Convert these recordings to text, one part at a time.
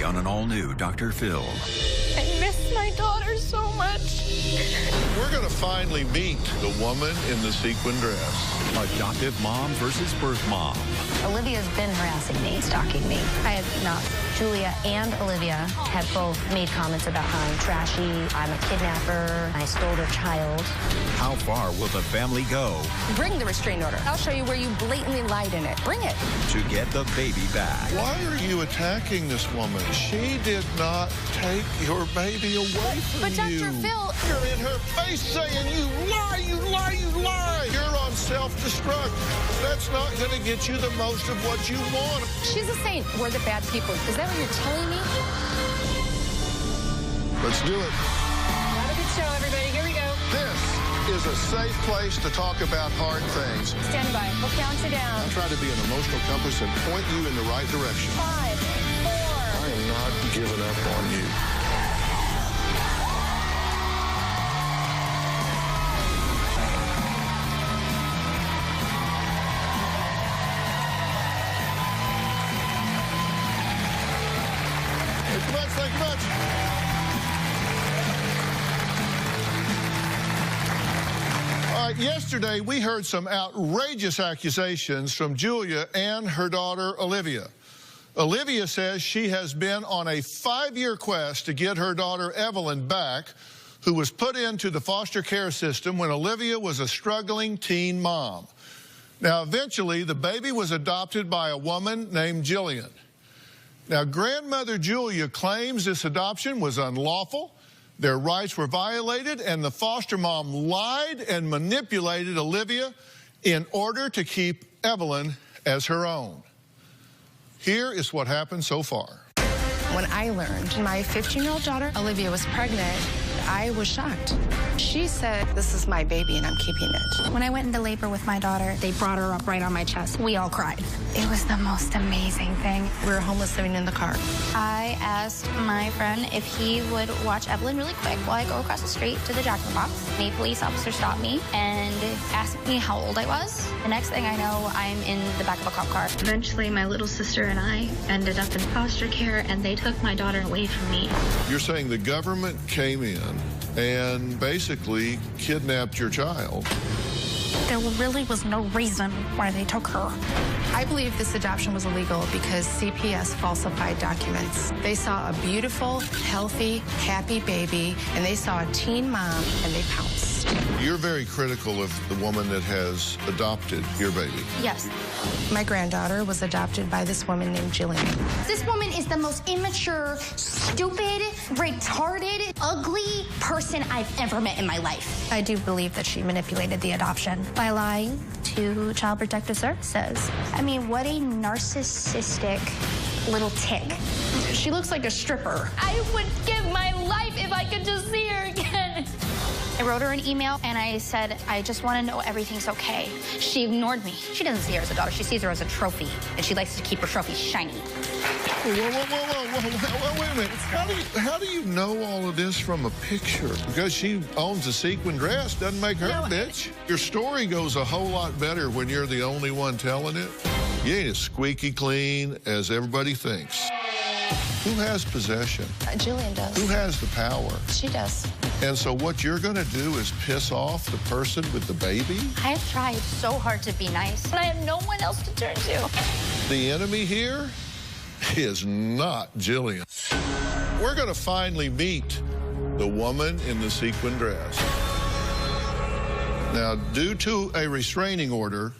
on an all-new Dr. Phil. I miss my daughter so much. We're going to finally meet the woman in the sequin dress. Adoptive mom versus birth mom. Olivia's been harassing me, stalking me. I have not. Julia and Olivia have both made comments about how I'm trashy, I'm a kidnapper, I stole their child. How far will the family go Bring the restraining order. I'll show you where you blatantly lied in it. Bring it. to get the baby back? Why are you attacking this woman? She did not take your baby away from But Dr. you. Phil... You're in her face saying, you lie, you lie, you lie. You're on self-destruct. That's not going to get you the most of what you want. She's a saint. We're the bad people. Is that what you're telling me? Let's do it. Have a good show, everybody. Here we go. This is a safe place to talk about hard things. Stand by. We'll count you down. I'll try to be an emotional compass and point you in the right direction. 5, 4. I am not giving up on you. Thank you much, thank you much. All right, yesterday we heard some outrageous accusations from Julia and her daughter Olivia. Olivia says she has been on a 5-year quest to get her daughter Evelyn back, who was put into the foster care system when Olivia was a struggling teen mom. Now, eventually, the baby was adopted by a woman named Jillian. Now, grandmother Julia claims this adoption was unlawful, their rights were violated, and the foster mom lied and manipulated Olivia in order to keep Evelyn as her own. Here is what happened so far. When I learned my 15-year-old daughter, Olivia, was pregnant, I was shocked. She said, "This is my baby and I'm keeping it." When I went into labor with my daughter, they brought her up right on my chest. We all cried. It was the most amazing thing. We were homeless living in the car. I asked my friend if he would watch Evelyn really quick while I go across the street to the Jack in the Box. A police officer stopped me and asked me how old I was. The next thing I know, I'm in the back of a cop car. Eventually, my little sister and I ended up in foster care, and they took my daughter away from me. You're saying the government came in and basically kidnapped your child. There really was no reason why they took her. I believe this adoption was illegal because CPS falsified documents. They saw a beautiful, healthy, happy baby, and they saw a teen mom, and they pounced. You're very critical of the woman that has adopted your baby. Yes. My granddaughter was adopted by this woman named Jillian. This woman is the most immature, stupid, retarded, ugly person I've ever met in my life. I do believe that she manipulated the adoption by lying to Child Protective Services. I mean, what a narcissistic little tick. She looks like a stripper. I would give my life if I could just see her again. I wrote her an email and I said, I just want to know everything's okay. She ignored me. She doesn't see her as a daughter. She sees her as a trophy, and she likes to keep her trophy shiny. Whoa, wait a minute. How do you know all of this from a picture? Because she owns a sequin dress doesn't make her a bitch. Your story goes a whole lot better when you're the only one telling it. You ain't as squeaky clean as everybody thinks. Who has possession? Jillian does. Who has the power? She does. And so what you're going to do is piss off the person with the baby? I've tried so hard to be nice, and I have no one else to turn to. The enemy here is not Jillian. We're going to finally meet the woman in the sequin dress. Now, due to a restraining order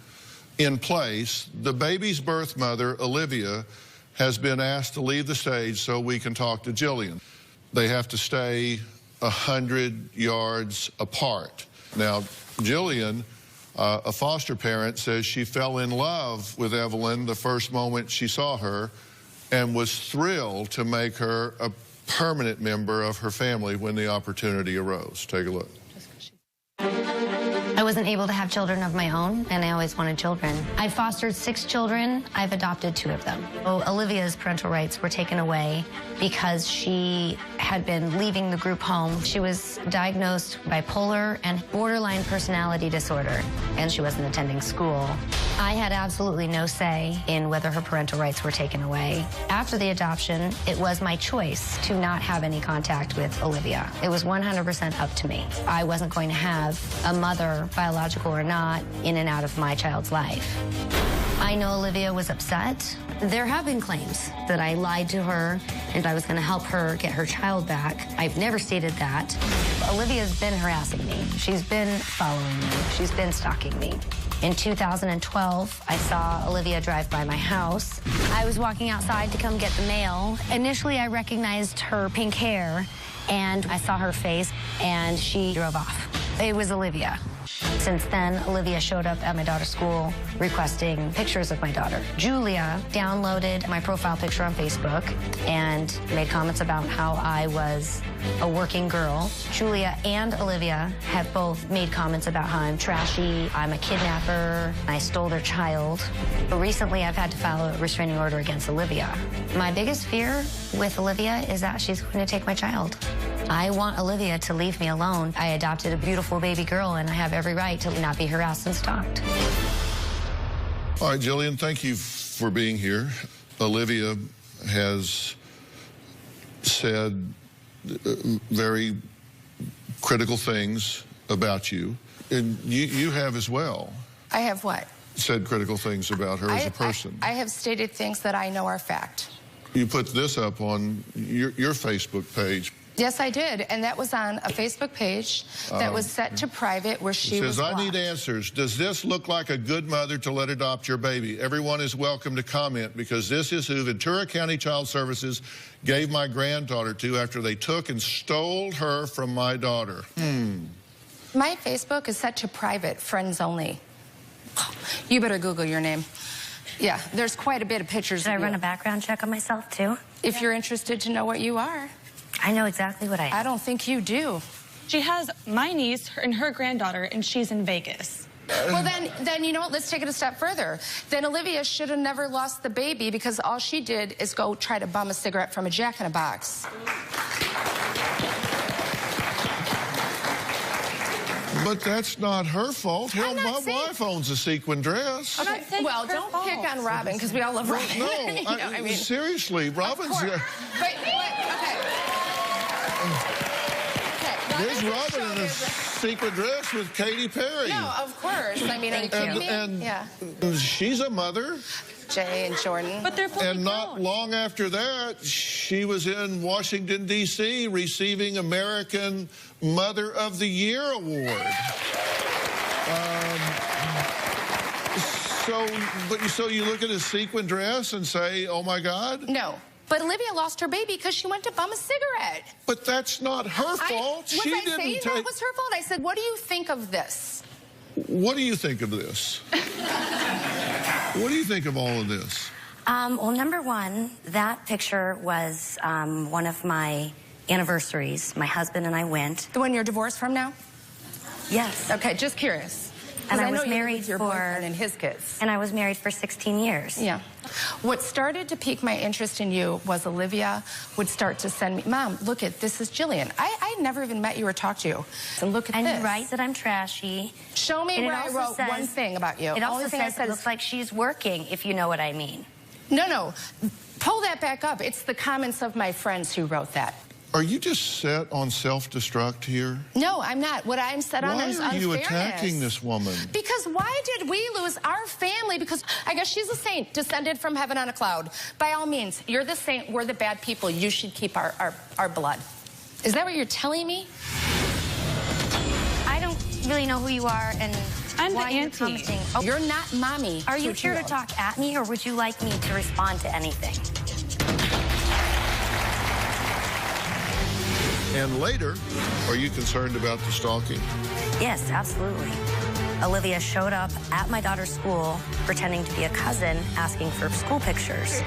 in place, the baby's birth mother, Olivia, has been asked to leave the stage so we can talk to Jillian. They have to stay 100 yards apart. Now, Jillian, a foster parent, says she fell in love with Evelyn the first moment she saw her and was thrilled to make her a permanent member of her family when the opportunity arose. Take a look. I wasn't able to have children of my own, and I always wanted children. I fostered 6 children. I've adopted 2 of them. Olivia's parental rights were taken away because she had been leaving the group home. She was diagnosed bipolar and borderline personality disorder, and she wasn't attending school. I had absolutely no say in whether her parental rights were taken away. After the adoption, it was my choice to not have any contact with Olivia. It was 100% up to me. I wasn't going to have a mother, biological or not, in and out of my child's life. I know Olivia was upset. There have been claims that I lied to her and I was going to help her get her child back. I've never stated that. Olivia's been harassing me. She's been following me. She's been stalking me. In 2012, I saw Olivia drive by my house. I was walking outside to come get the mail. Initially, I recognized her pink hair, and I saw her face, and she drove off. It was Olivia. Since then, Olivia showed up at my daughter's school requesting pictures of my daughter. Julia downloaded my profile picture on Facebook and made comments about how I was a working girl. Julia and Olivia have both made comments about how I'm trashy, I'm a kidnapper, I stole their child. But recently, I've had to file a restraining order against Olivia. My biggest fear with Olivia is that she's going to take my child. I want Olivia to leave me alone. I adopted a beautiful baby girl, and I have every right to not be harassed and stalked. All right, Jillian, thank you for being here. Olivia has said very critical things about you, and you have as well. I have what? Said critical things about her as a person. I have stated things that I know are fact. You put this up on your Facebook page. Yes, I did, and that was on a Facebook page that was set to private where she was blocked. Says, I need answers. Does this look like a good mother to let adopt your baby? Everyone is welcome to comment because this is who Ventura County Child Services gave my granddaughter to after they took and stole her from my daughter. My Facebook is set to private, friends only. You better Google your name. Yeah, there's quite a bit of pictures of you. Should I run a background check on myself, too? If you're interested to know what you are. I know exactly what I am. I don't think you do. She has my niece and her granddaughter, and she's in Vegas. Well, then you know what? Let's take it a step further. Then Olivia should have never lost the baby because all she did is go try to bum a cigarette from a Jack-in-a-Box. But that's not her fault. Hell, my wife owns a sequin dress. Okay, well, don't pick on Robin because we all love Robin. No, I mean, seriously, Robin's... okay. There's Robin in a sequin dress with Katy Perry. No, of course. I mean, and she's a mother. Jay and Jordan. But they're fully And not long after that, she was in Washington, D.C., receiving American Mother of the Year award. So you look at a sequin dress and say, oh, my God? No. But Olivia lost her baby because she went to bum a cigarette. But that's not her fault. Was I saying that was her fault? I said, what do you think of this? What do you think of this? What do you think of all of this? Well, number one, that picture was one of my anniversaries. My husband and I went. The one you're divorced from now? Yes. Okay, just curious. And I was married with your boyfriend and his kids. And I was married for 16 years. Yeah. What started to pique my interest in you was Olivia would start to send me, Mom, look at, this is Jillian. I never even met you or talked to you. And look at this. And you write that I'm trashy. Show me where I wrote one thing about you. It also says it looks like she's working, if you know what I mean. No. Pull that back up. It's the comments of my friends who wrote that. Are you just set on self-destruct here? No, I'm not. What I'm set on is unfairness. Why are you attacking this woman? Because why did we lose our family? Because I guess she's a saint, descended from heaven on a cloud. By all means, you're the saint, we're the bad people. You should keep our blood. Is that what you're telling me? I don't really know who you are and I'm why the you're auntie. commenting. Oh, You're not mommy. are you here to talk at me, or would you like me to respond to anything? And later, are you concerned about the stalking? Yes, absolutely. Olivia showed up at my daughter's school pretending to be a cousin, asking for school pictures.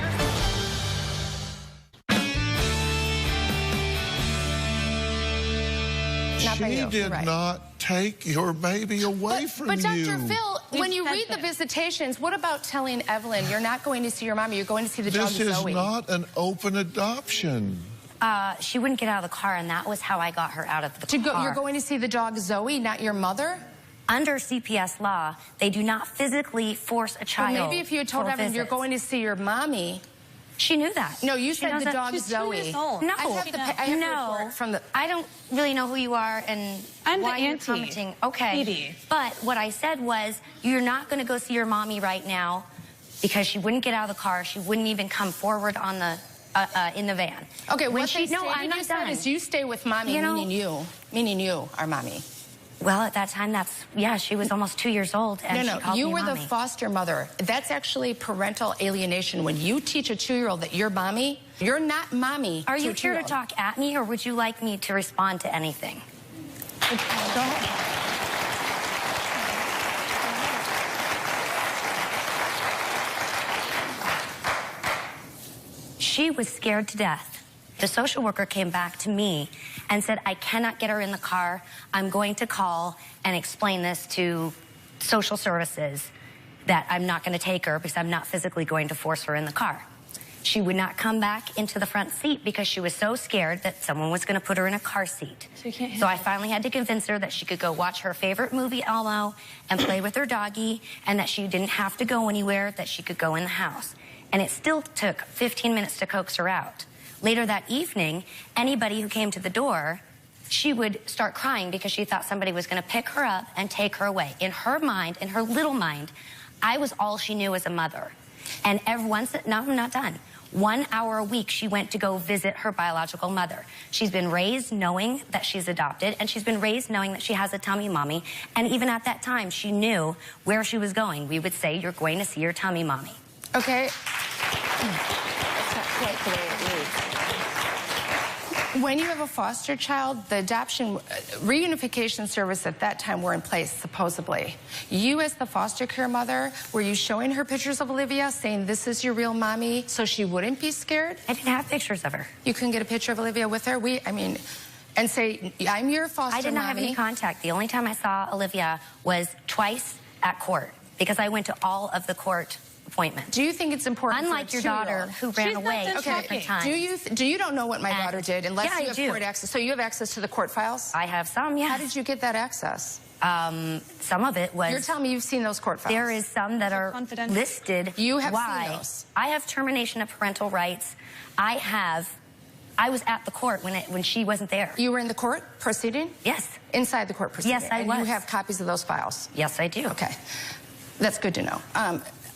She did not take your baby away from you. But Dr. Phil, when you read the visitations, what about telling Evelyn you're not going to see your mommy, you're going to see the dog Zoe? This is not an open adoption. She wouldn't get out of the car, and that was how I got her out of the car. You're going to see the dog Zoe, not your mother? Under CPS law, they do not physically force a child. Well, maybe if you had told for Evan you're visits. going to see your mommy. She knew that. No, you She said knows the that. dog She's Zoe. 2 years old. No, I have the report from the. I don't really know who you are and I'm why the you're auntie. commenting. Okay. Edie. But what I said was, you're not going to go see your mommy right now because she wouldn't get out of the car. She wouldn't even come forward on the in the van. Okay, When what she, they no, I'm not done. is you stay with mommy, You know- meaning you, our mommy. Well, at that time, she was almost 2 years old, and she No, called you me were the mommy. foster mother. That's actually parental alienation. When you teach a 2-year-old that you're mommy, you're not mommy. Are to you a here to 2-year-old. talk at me, or would you like me to respond to anything? Go ahead. She was scared to death. The social worker came back to me and said, I cannot get her in the car. I'm going to call and explain this to social services that I'm not going to take her because I'm not physically going to force her in the car. She would not come back into the front seat because she was so scared that someone was going to put her in a car seat. So I finally had to convince her that she could go watch her favorite movie, Elmo, and play with her doggy, and that she didn't have to go anywhere, that she could go in the house. And it still took 15 minutes to coax her out. Later that evening, anybody who came to the door, she would start crying because she thought somebody was going to pick her up and take her away. In her mind, in her little mind, I was all she knew as a mother. And no, I'm not done. 1 hour a week, she went to go visit her biological mother. She's been raised knowing that she's adopted, and she's been raised knowing that she has a tummy mommy. And even at that time, she knew where she was going. We would say, you're going to see your tummy mommy. Okay. That's not quite the way it reads. When you have a foster child, the adoption reunification service at that time were in place, supposedly. You, as the foster care mother, were you showing her pictures of Olivia, saying this is your real mommy, so she wouldn't be scared? I didn't have pictures of her. You couldn't get a picture of Olivia with her? And say, I'm your foster mommy. I did not have any contact. The only time I saw Olivia was twice at court because I went to all of the court appointments. Do you think it's important? Unlike your daughter who ran away not done different talking. times. You don't know what my daughter did unless Yeah, you I have do. court access. So you have access to the court files? I have some, yes. How did you get that access? Some of it was... You're telling me you've seen those court files? There is some that are confidential. listed. You have why. seen those? I have termination of parental rights. I was at the court when she wasn't there. You were in the court proceeding? Yes. Inside the court proceeding? Yes, I and was. you have copies of those files? Yes, I do. Okay. That's good to know.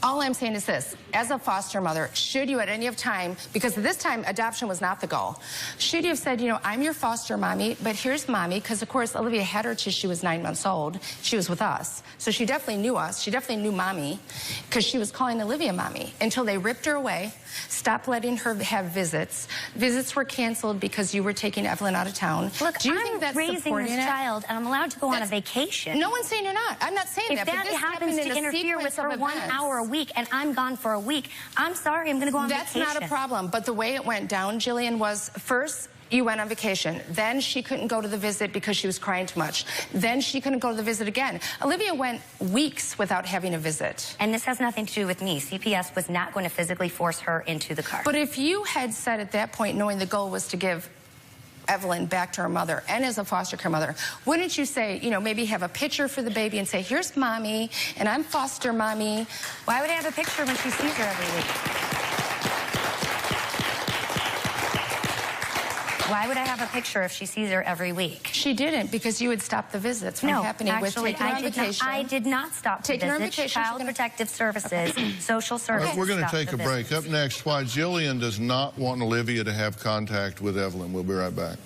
All I'm saying is this. As a foster mother, should you at any of time, because at this time, adoption was not the goal, should you have said, I'm your foster mommy, but here's mommy, because, of course, Olivia had her till she was 9 months old. She was with us. So she definitely knew us. She definitely knew mommy, because she was calling Olivia mommy until they ripped her away, stopped letting her have visits. Visits were canceled because you were taking Evelyn out of town. Look, Do you I'm think that's raising supporting this it? child, and I'm allowed to go on a vacation. No one's saying you're not. I'm not saying If that. But that this happens happened in to a interfere with sequence her of 1 events. hour a week, and I'm gone for a week, I'm sorry, I'm going to go on That's vacation. not a problem. But the way it went down, Jillian, was first you went on vacation. Then she couldn't go to the visit because she was crying too much. Then she couldn't go to the visit again. Olivia went weeks without having a visit. And this has nothing to do with me. CPS was not going to physically force her into the car. But if you had said at that point, knowing the goal was to give Evelyn back to her mother and as a foster care mother, wouldn't you say, maybe have a picture for the baby and say, here's mommy, and I'm foster mommy? Why would I have a picture when she sees her every week? Why would I have a picture if she sees her every week? She didn't, because you had stopped the visits from happening with taking her on vacation. I did not stop the Taking her on visits. vacation, Child Protective Services, social services. We're going to stopped take a the break. visits. Up next, why Jillian does not want Olivia to have contact with Evelyn. We'll be right back.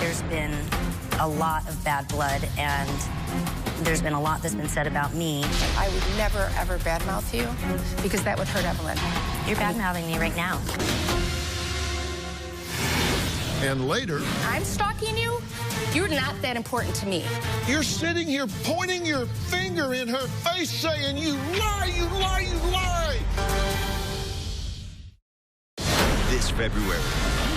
There's been a lot of bad blood, and there's been a lot that's been said about me. I would never, ever badmouth you, because that would hurt Evelyn. You're badmouthing me right now. And later, I'm stalking you? You're not that important to me. you're sitting here pointing your finger in her face saying, you lie, you lie, you lie. This February,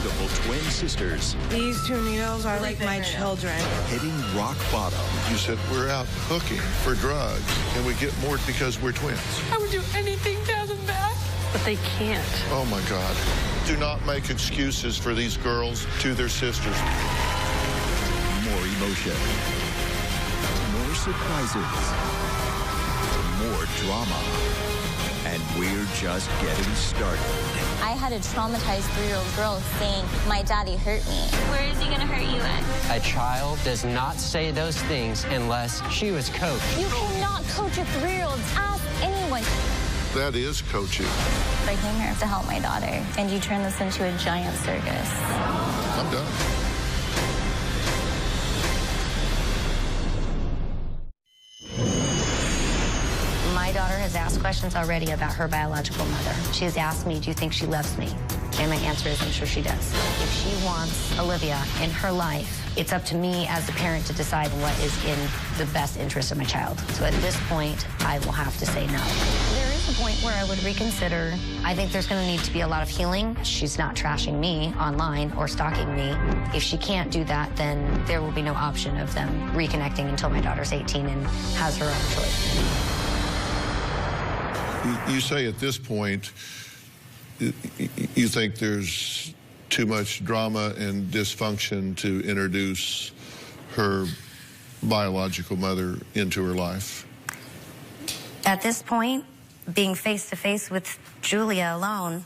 beautiful twin sisters These two needles are like my children. hitting rock bottom. You said, we're out hooking for drugs, and we get more because we're twins. I would do anything to have them back. but they can't. Oh, my God. Do not make excuses for these girls to their sisters. More emotion. More surprises. More drama. And we're just getting started. I had a traumatized 3-year-old girl saying, my daddy hurt me. Where is he going to hurt you at? A child does not say those things unless she was coached. You cannot coach a 3-year-old. Ask anyone. That is coaching. I came here to help my daughter, and you turned this into a giant circus. I'm done. My daughter has asked questions already about her biological mother. She has asked me, do you think she loves me? And my answer is, I'm sure she does. If she wants Olivia in her life, it's up to me as a parent to decide what is in the best interest of my child. So at this point, I will have to say no. There is a point where I would reconsider. I think there's going to need to be a lot of healing. She's not trashing me online or stalking me. If she can't do that, then there will be no option of them reconnecting until my daughter's 18 and has her own choice. You say at this point, you think there's too much drama and dysfunction to introduce her biological mother into her life? At this point, being face-to-face with Julia alone,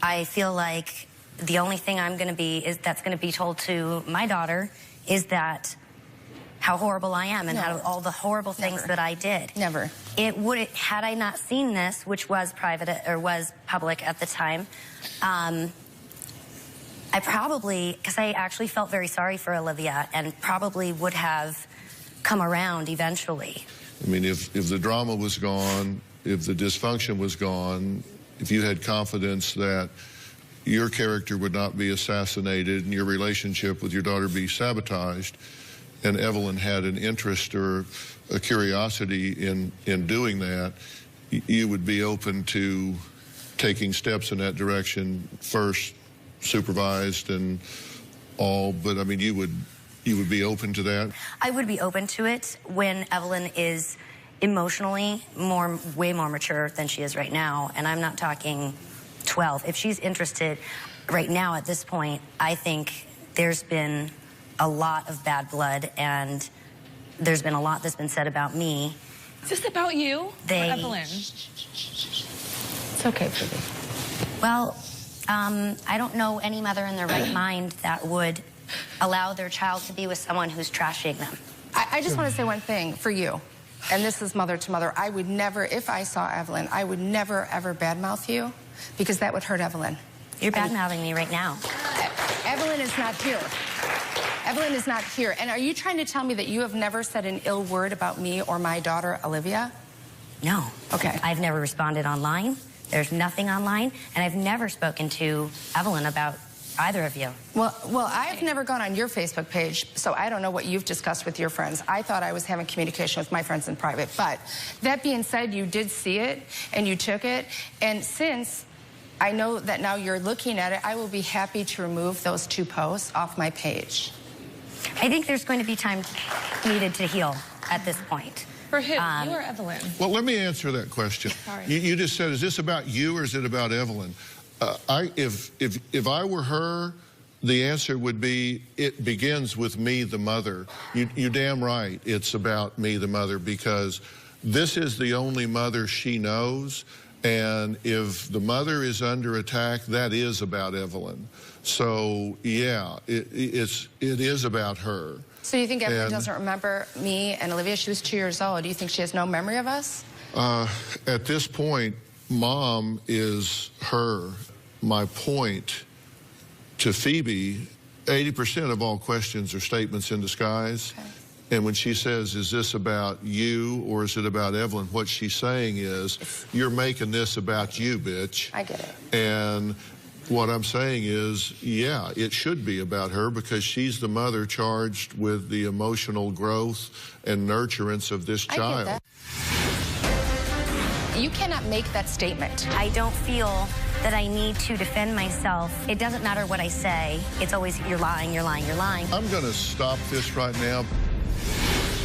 I feel like the only thing that's going to be told to my daughter is that how horrible I am and how all the horrible things that I did. Never. It would, had I not seen this, which was private or was public at the time, I probably, because I actually felt very sorry for Olivia and probably would have come around eventually. I mean, if the drama was gone, if the dysfunction was gone, if you had confidence that your character would not be assassinated and your relationship with your daughter be sabotaged, and Evelyn had an interest or a curiosity in doing that, you would be open to taking steps in that direction, first supervised and all, but I mean, you would be open to that? I would be open to it when Evelyn is emotionally way more mature than she is right now, and I'm not talking 12. If she's interested right now at this point, I think there's been a lot of bad blood, and there's been a lot that's been said about me. Is this about you or Evelyn? It's okay, Phoebe. Well, I don't know any mother in their right mind that would allow their child to be with someone who's trashing them. I just want to say one thing for you, and this is mother to mother. I would never, if I saw Evelyn, I would never, ever badmouth you, because that would hurt Evelyn. You're badmouthing me right now. Evelyn is not here. Evelyn is not here. And are you trying to tell me that you have never said an ill word about me or my daughter, Olivia? No. Okay. I've never responded online. There's nothing online. And I've never spoken to Evelyn about either of you. Well, I've never gone on your Facebook page, so I don't know what you've discussed with your friends. I thought I was having communication with my friends in private. But that being said, you did see it, and you took it. And since I know that now you're looking at it, I will be happy to remove those 2 posts off my page. I think there's going to be time needed to heal at this point. For who? You or Evelyn? Well, let me answer that question. You just said, is this about you or is it about Evelyn? If I were her, the answer would be, it begins with me, the mother. You're damn right, it's about me, the mother, because this is the only mother she knows. And if the mother is under attack, that is about Evelyn. So, yeah, it is about her. So you think Evelyn doesn't remember me and Olivia? She was 2 years old. Do you think she has no memory of us? At this point, Mom is her. My point to Phoebe, 80% of all questions are statements in disguise. Okay. And when she says, is this about you or is it about Evelyn, what she's saying is, you're making this about you, bitch. I get it. And what I'm saying is, yeah, it should be about her because she's the mother charged with the emotional growth and nurturance of this child. I get that. You cannot make that statement. I don't feel that I need to defend myself. It doesn't matter what I say. It's always, you're lying, you're lying, you're lying. I'm going to stop this right now.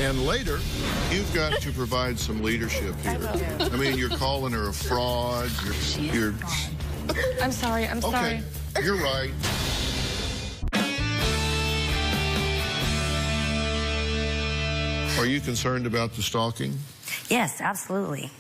And later, you've got to provide some leadership here. I mean, you're calling her a fraud. You're I'm sorry. I'm sorry. Okay, you're right. Are you concerned about the stalking? Yes, absolutely.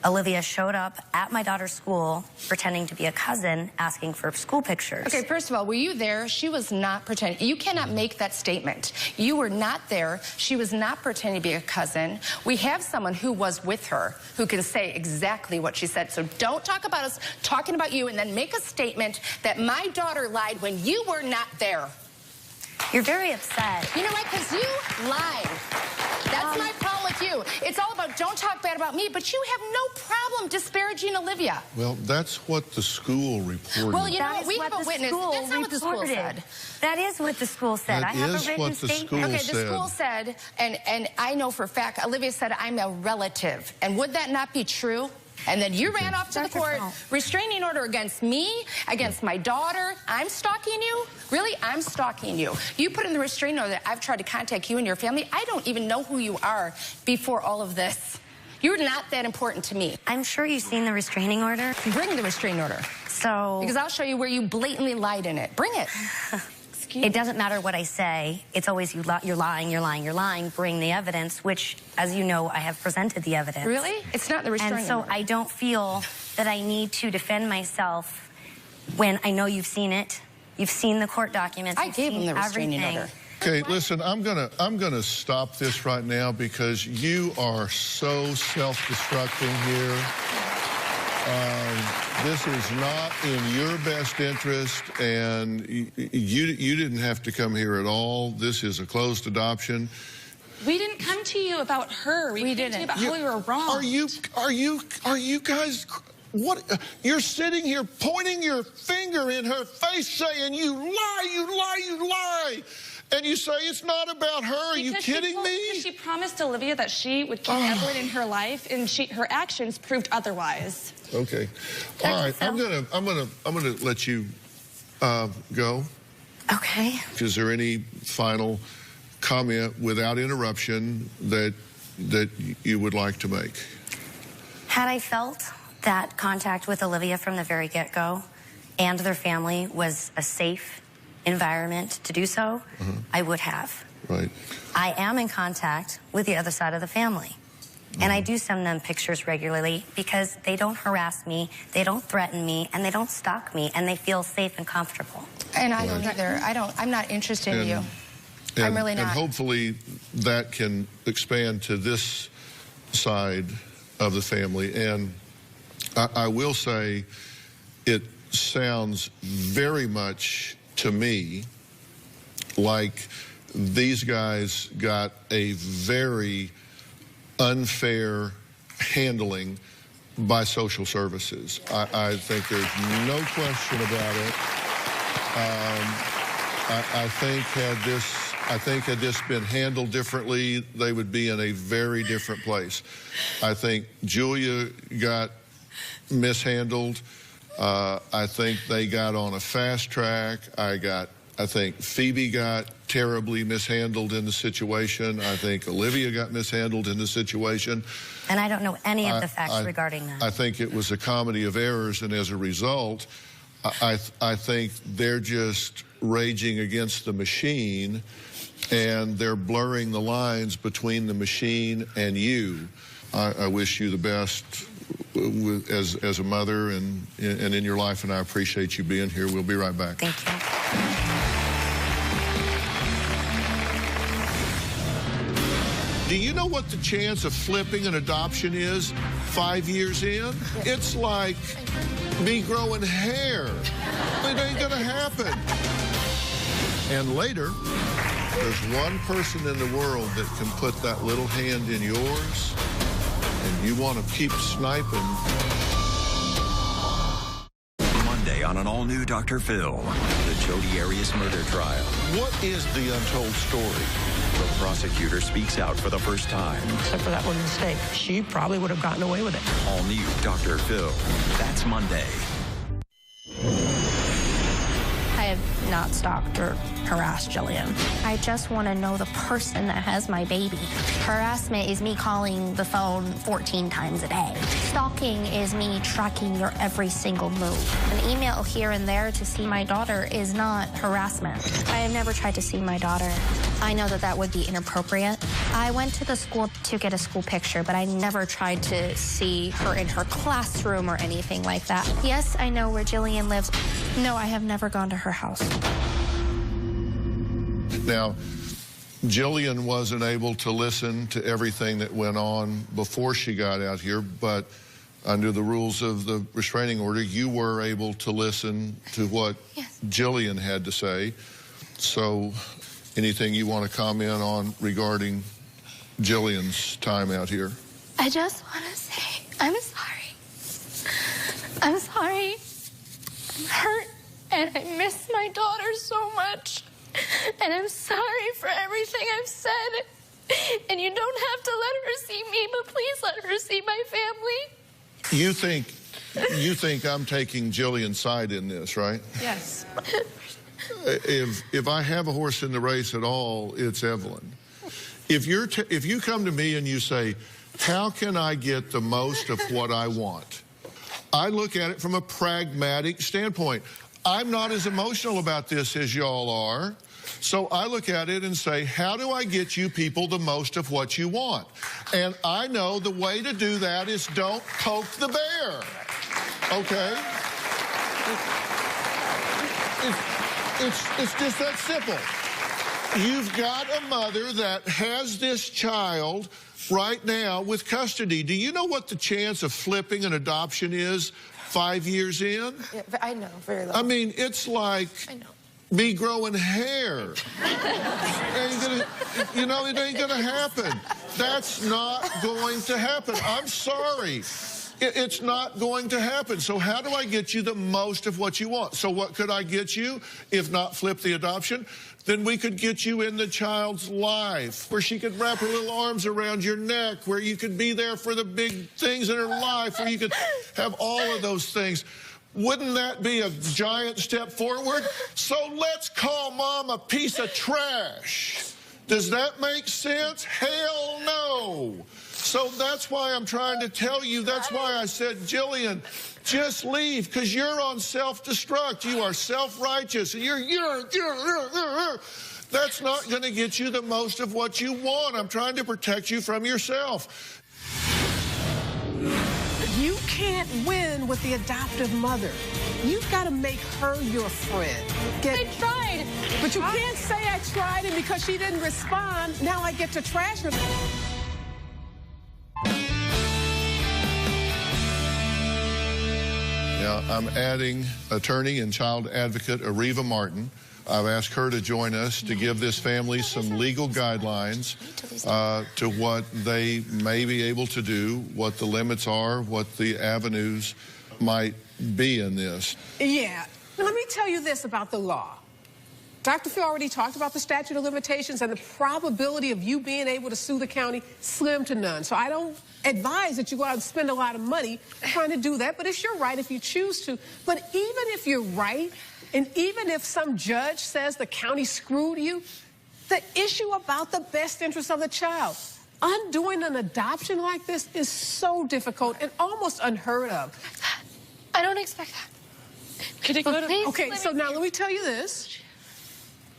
Olivia showed up at my daughter's school pretending to be a cousin, asking for school pictures. Okay, first of all, were you there? She was not pretending. You cannot make that statement. You were not there. She was not pretending to be a cousin. We have someone who was with her who can say exactly what she said. So don't talk about us talking about you and then make a statement that my daughter lied when you were not there. You're very upset. You know why? Because you lied. That's my problem with you. It's all about don't talk bad about me, but you have no problem disparaging Olivia. Well, that's what the school reported. Well, you know what? We have a witness. That's not what the school said. That is what the school said. I have a written statement. Okay, the school said, and I know for a fact, Olivia said, I'm a relative. And would that not be true? And then you ran off to the court, restraining order against me, against my daughter. I'm stalking you? Really? I'm stalking you. You put in the restraining order that I've tried to contact you and your family. I don't even know who you are before all of this. You're not that important to me. I'm sure you've seen the restraining order. Bring the restraining order. So... Because I'll show you where you blatantly lied in it. Bring it. It doesn't matter what I say. It's always you're lying, you're lying, you're lying. Bring the evidence, which, as you know, I have presented the evidence. Really? It's not the restraining order. And so I don't feel that I need to defend myself when I know you've seen it. You've seen the court documents. I gave him the restraining order. Okay, listen, I'm gonna stop this right now because you are so self-destructing here. This is not in your best interest, and you didn't have to come here at all. This is a closed adoption. We didn't come to you about her. We came to you about how we were wrong. Are you guys? What? You're sitting here pointing your finger in her face, saying, "You lie, you lie, you lie." And you say it's not about her. Are you kidding me? Because she promised Olivia that she would keep Evelyn in her life, and her actions proved otherwise. Okay. All right. I'm gonna let you go. Okay. Is there any final comment without interruption that you would like to make? Had I felt that contact with Olivia from the very get-go and their family was a safe environment to do so, I would have. Right. I am in contact with the other side of the family. And I do send them pictures regularly because they don't harass me, they don't threaten me, and they don't stalk me, and they feel safe and comfortable. And I don't either. I'm not interested in you. I'm really not. And hopefully that can expand to this side of the family. And I will say it sounds very much to me like these guys got a very unfair handling by social services. I think there's no question about it. I think had this been handled differently, they would be in a very different place. I think Julia got mishandled. I think they got on a fast track. I think Phoebe got terribly mishandled in the situation. I think Olivia got mishandled in the situation. And I don't know any of the facts regarding that. I think it was a comedy of errors, and as a result, I think they're just raging against the machine, and they're blurring the lines between the machine and you. I wish you the best as a mother and in your life, and I appreciate you being here. We'll be right back. Thank you. Do you know what the chance of flipping an adoption is 5 years in? It's like me growing hair. It ain't gonna happen. And later, there's one person in the world that can put that little hand in yours, and you want to keep sniping. Monday on an all-new Dr. Phil, the Jodi Arias murder trial. What is the untold story? The prosecutor speaks out for the first time. Except for that one mistake. She probably would have gotten away with it. All new Dr. Phil. That's Monday. I have not stalked or harassed Jillian. I just want to know the person that has my baby. Harassment is me calling the phone 14 times a day. Stalking is me tracking your every single move. An email here and there to see my daughter is not harassment. I have never tried to see my daughter. I know that that would be inappropriate. I went to the school to get a school picture, but I never tried to see her in her classroom or anything like that. Yes, I know where Jillian lives. No, I have never gone to her house. Now, Jillian wasn't able to listen to everything that went on before she got out here, but under the rules of the restraining order, you were able to listen to what Jillian had to say. So, anything you want to comment on regarding Jillian's time out here? I just want to say, I'm sorry. I'm sorry. I'm hurt, and I miss my daughter so much. And I'm sorry for everything I've said. And you don't have to let her see me, but please let her see my family. You think I'm taking Jillian's side in this, right? Yes. If I have a horse in the race at all, it's Evelyn. If you come to me and you say, how can I get the most of what I want? I look at it from a pragmatic standpoint. I'm not as emotional about this as y'all are. So I look at it and say, how do I get you people the most of what you want? And I know the way to do that is don't poke the bear. Okay? It's just that simple. You've got a mother that has this child right now with custody. Do you know what the chance of flipping an adoption is 5 years in? Yeah, I know, very low. I mean, it's like me growing hair. It ain't gonna happen. That's not going to happen. I'm sorry. It's not going to happen. So how do I get you the most of what you want? So what could I get you if not flip the adoption? Then we could get you in the child's life where she could wrap her little arms around your neck, where you could be there for the big things in her life, where you could have all of those things. Wouldn't that be a giant step forward? So let's call Mom a piece of trash. Does that make sense? Hell no. So that's why I'm trying to tell you, that's why I said, Jillian, just leave, because you're on self-destruct. You are self-righteous. That's not going to get you the most of what you want. I'm trying to protect you from yourself. You can't win with the adoptive mother. You've got to make her your friend. I tried. But you can't say I tried, and because she didn't respond, now I get to trash her. Now, I'm adding attorney and child advocate Areva Martin. I've asked her to join us to give this family some legal guidelines to what they may be able to do, what the limits are, what the avenues might be in this. Yeah. Now, let me tell you this about the law. Dr. Phil already talked about the statute of limitations, and the probability of you being able to sue the county, slim to none. So I don't advise that you go out and spend a lot of money trying to do that, but it's your right if you choose to. But even if you're right, and even if some judge says the county screwed you, the issue about the best interest of the child, undoing an adoption like this is so difficult and almost unheard of. I don't expect that. Could it go to... Okay, so now let me tell you this.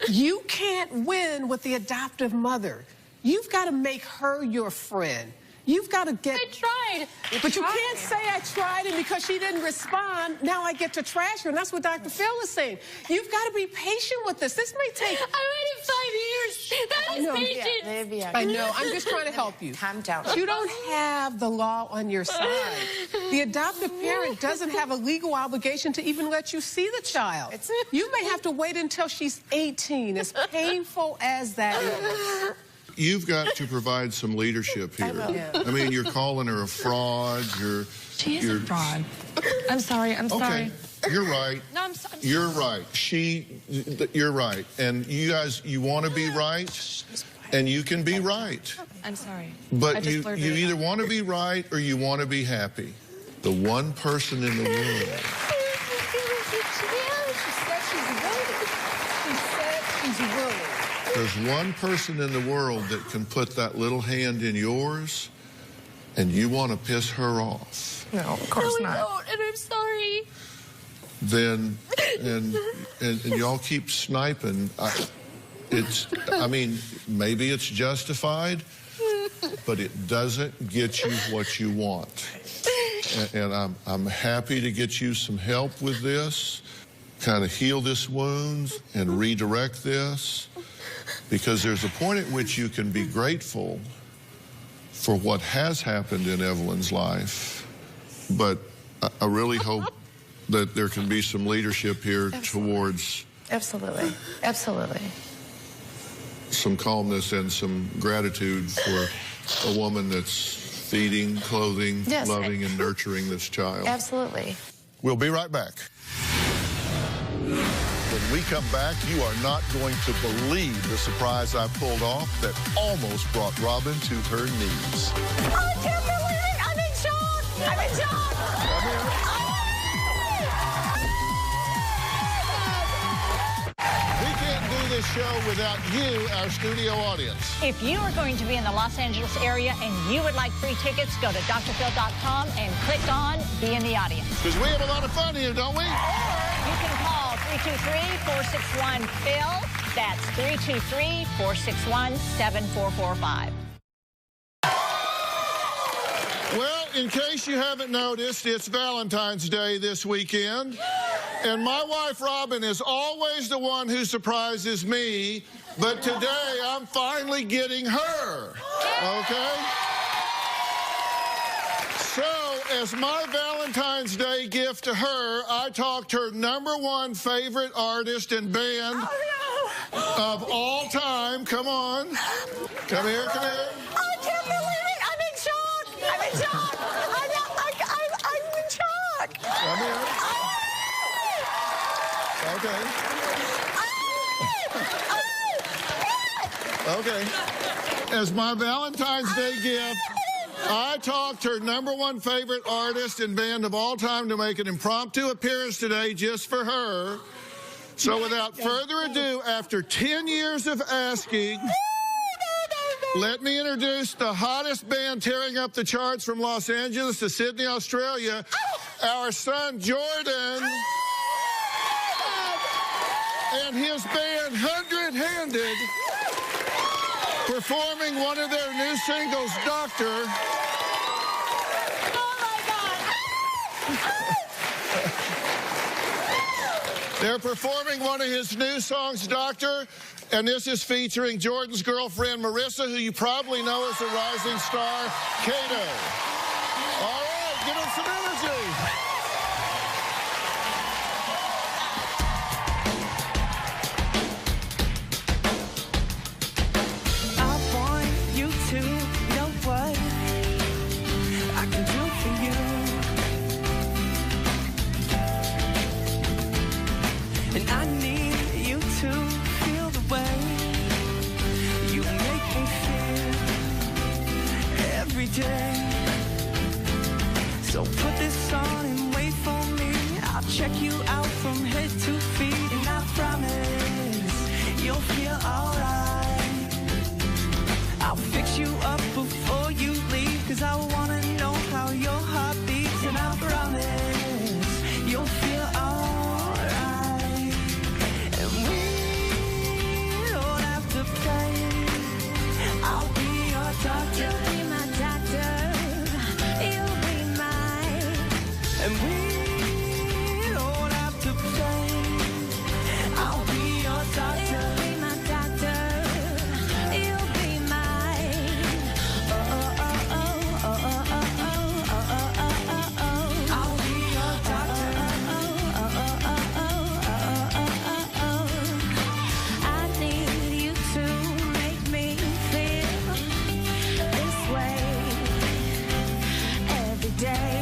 You can't win with the adoptive mother. You've got to make her your friend. You've got to get... I tried. But you can't say I tried, and because she didn't respond, now I get to trash her, and that's what Dr. Phil is saying. You've got to be patient with this. This may take... I waited 5 years. That is patience. Yeah, I know. I'm just trying to help you. Calm down. You don't have the law on your side. The adoptive parent doesn't have a legal obligation to even let you see the child. You may have to wait until she's 18, as painful as that is. You've got to provide some leadership here. I mean, you're calling her a fraud. She is a fraud. I'm sorry. I'm sorry. You're right. No, I'm sorry. You're right. You're right. And you guys, you want to be right, and you can be right. I'm sorry. But you either want to be right or you want to be happy. The one person in the world Sounds rude. There's one person in the world that can put that little hand in yours, and you want to piss her off. No, of course not. No, and I'm sorry. Then, and y'all keep sniping. I mean, maybe it's justified, but it doesn't get you what you want. And I'm happy to get you some help with this, kind of heal this wound and redirect this, because there's a point at which you can be grateful for what has happened in Evelyn's life, but I really hope that there can be some leadership here towards Absolutely. Absolutely. some calmness and some gratitude for a woman that's feeding, clothing, Yes. loving, and nurturing this child. Absolutely. We'll be right back. When we come back, you are not going to believe the surprise I pulled off that almost brought Robin to her knees. I can't believe it! I'm in shock! I'm in shock! We can't do this show without you, our studio audience. If you are going to be in the Los Angeles area and you would like free tickets, go to drphil.com and click on Be in the Audience. Because we have a lot of fun here, don't we? Or you can call 323-461-PHIL. That's 323-461-7445. Well, in case you haven't noticed, it's Valentine's Day this weekend. And my wife, Robin, is always the one who surprises me. But today, I'm finally getting her. Okay? So, as my Valentine's Day gift to her, I talked her #1 favorite artist and band of all time. Come on. Come here, come here. I can't believe it! I'm in shock! I'm in shock! I'm in shock! Come here. Okay. Okay. As my Valentine's Day gift, I talked her #1 favorite artist and band of all time to make an impromptu appearance today just for her. So without further ado, after 10 years of asking, let me introduce the hottest band tearing up the charts from Los Angeles to Sydney, Australia, our son Jordan and his band 100-Handed, performing one of their new singles, Doctor. Oh, my God! They're performing one of his new songs, Doctor, and this is featuring Jordan's girlfriend, Marissa, who you probably know as the rising star, Kato. All right, give us some energy. So put this on and wait for me. I'll check you out from head to feet, and I promise you'll feel alright. I'll fix you up before you leave, 'cause I wanna know how your heart beats, and I promise you'll feel alright. And we don't have to play. I'll be your doctor. And we don't have to play. I'll be your doctor. You'll be my doctor. You'll be mine. Oh, oh, oh, oh, oh, oh, oh, oh, oh, oh, oh, oh. I'll be your doctor. Oh, oh, oh, oh, oh, oh, oh, oh. I need you to make me feel this way every day.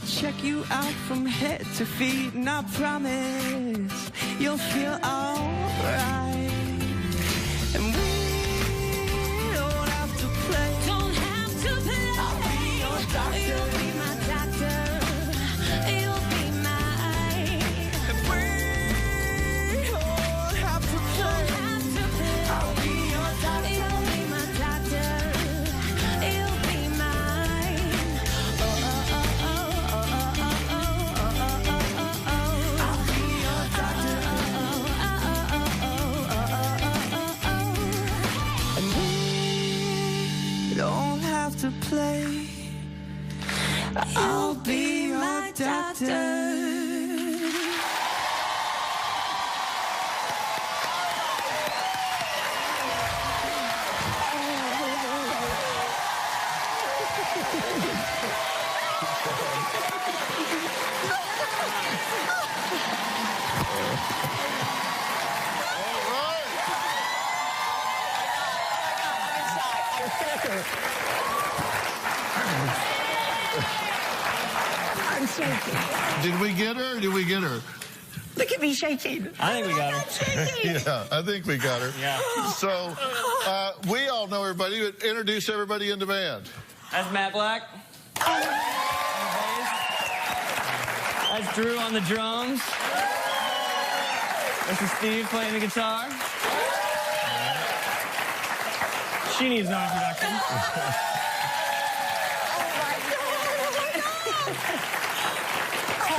check you out from head to feet, and I promise you'll feel alright. And we don't have to play. Don't have to play. I'll be your doctor. You'll be my doctor. You'll be mine. And we don't have to play. Don't have to play. I'll be your doctor. You'll be my doctor. You'll be mine. Oh, oh, oh, oh, oh, oh, oh, oh, oh, oh, oh. I'll be your doctor. And we don't have to play. I'll be your doctor. I'm shaking. Did we get her or did we get her? Look at me shaking. I think we got her. Yeah, I think we got her. Yeah. So, we all know everybody, but introduce everybody in the band. That's Matt Black. That's Drew on the drums. This is Steve playing the guitar. She needs no introduction.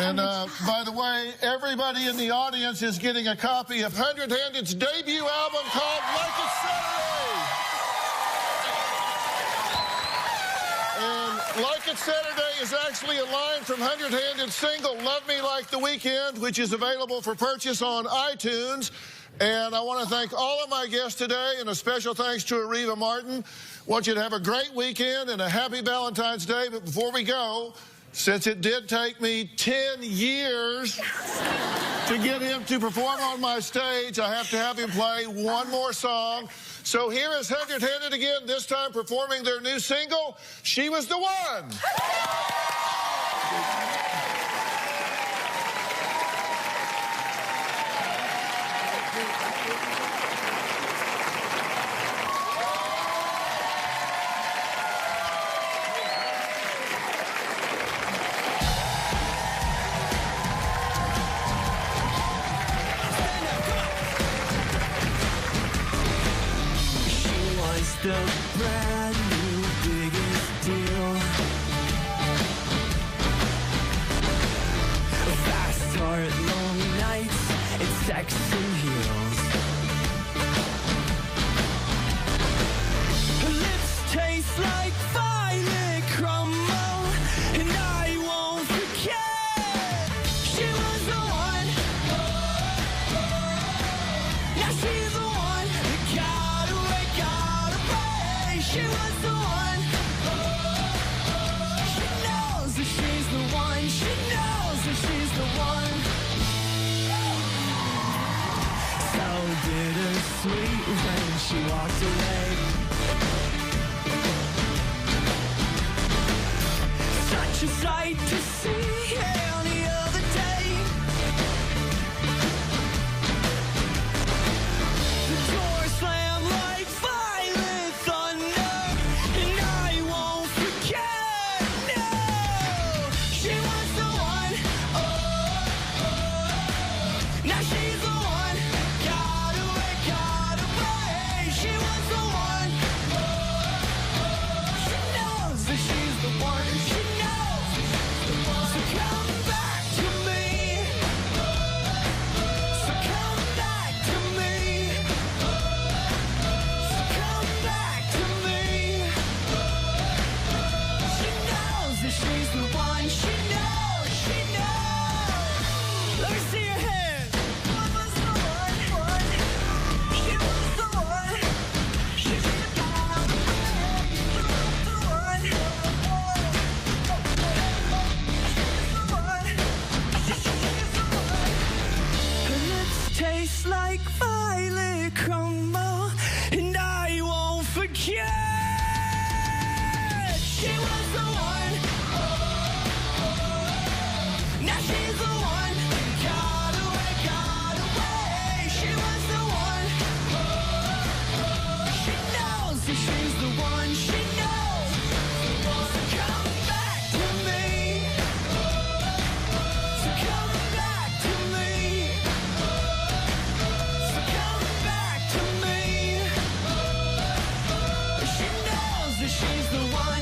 And by the way, everybody in the audience is getting a copy of 100 Handed's debut album called Like It's Saturday. And Like It's Saturday is actually a line from 100 Handed's single, Love Me Like the Weekend, which is available for purchase on iTunes. And I want to thank all of my guests today, and a special thanks to Areva Martin. Want you to have a great weekend and a happy Valentine's Day. But before we go, since it did take me 10 years to get him to perform on my stage, I have to have him play one more song. So here is 100 Handed again, this time performing their new single, She Was the One. The brand new biggest deal. Fast heart, long nights, and sex and heels. Her lips taste like violet crumble, and I won't forget. She was the one. Now she's the one that got away, got away. She was the one. She knows that she's the one. She knows that she's the one. So bittersweet when she walked away. Such a sight to see on the other day. The door slammed like violent thunder, and I won't forget. No, she was the one. Now she's the one. Got away, got away. She was the one. the one. She knows. So come back to me. So come back to me. So come back to me. She knows that she's the one.